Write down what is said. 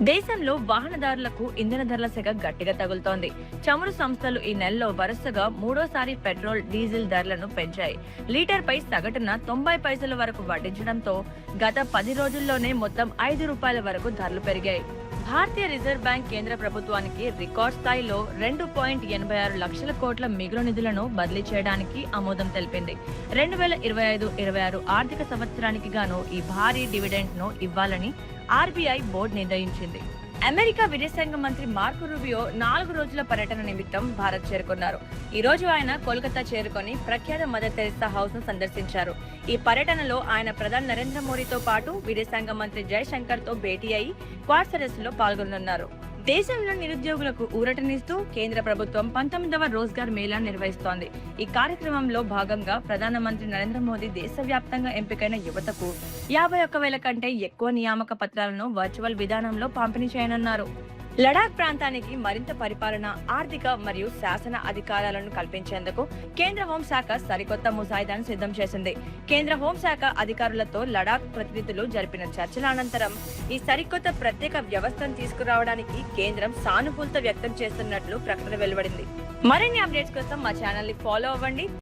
దేశంలో వాహనదారులకు ఇంధన ధరల సెగ గట్టిగా తగులుతోంది. చమురు సంస్థలు ఈ నెలలో వరుసగా మూడోసారి పెట్రోల్, డీజిల్ ధరలను పెంచాయి. లీటర్పై సగటున 90 పైసల వరకు వడ్డించడంతో గత 10 రోజుల్లోనే మొత్తం ₹5 వరకు ధరలు పెరిగాయి. భారతీయ రిజర్వ్ బ్యాంక్ కేంద్ర ప్రభుత్వానికి రికార్డ్ స్థాయిలో 2.86 లక్షల కోట్ల మిగులు నిధులను బదిలీ చేయడానికి ఆమోదం తెలిపింది. 2025-26 ఆర్థిక సంవత్సరానికి గాను ఈ భారీ డివిడెండ్ ను ఇవ్వాలని ఆర్బీఐ బోర్డు నిర్ణయించింది. అమెరికా విదేశాంగ మంత్రి మార్కో రూబియో 4 రోజుల పర్యటన నిమిత్తం భారత్ చేరుకున్నారు. ఈ రోజు ఆయన కోల్కతా చేరుకొని ప్రఖ్యాత మదర్ తెరెసా హౌస్ ను సందర్శించారు. ఈ పర్యటనలో ఆయన ప్రధాని నరేంద్ర మోడీతో పాటు విదేశాంగ మంత్రి జయశంకర్ తో భేటీ అయి క్వాడ్ సదస్సులో పాల్గొనున్నారు. దేశంలో నిరుద్యోగులకు ఊరటనిస్తూ కేంద్ర ప్రభుత్వం 19వ రోజ్గార్ మేళా నిర్వహిస్తోంది. ఈ కార్యక్రమంలో భాగంగా ప్రధానమంత్రి నరేంద్ర మోదీ దేశవ్యాప్తంగా ఎంపికైన యువతకు 51,000 కంటే ఎక్కువ నియామక పత్రాలను వర్చువల్ విధానంలో పంపిణీ చేయనున్నారు. లడాక్ ప్రాంతానికి మరింత పరిపాలన, ఆర్థిక మరియు శాసన అధికారాలను కల్పించేందుకు కేంద్ర హోంశాఖ సరికొత్త ముసాయిదాను సిద్ధం చేసింది. కేంద్ర హోంశాఖ అధికారులతో లడాక్ ప్రతినిధులు జరిపిన చర్చల అనంతరం ఈ సరికొత్త ప్రత్యేక వ్యవస్థను తీసుకురావడానికి కేంద్రం సానుకూలత వ్యక్తం చేస్తున్నట్లు ప్రకటన వెలువడింది. మరిన్ని అప్డేట్స్ కోసం మా ఛానల్ ని ఫాలో అవ్వండి.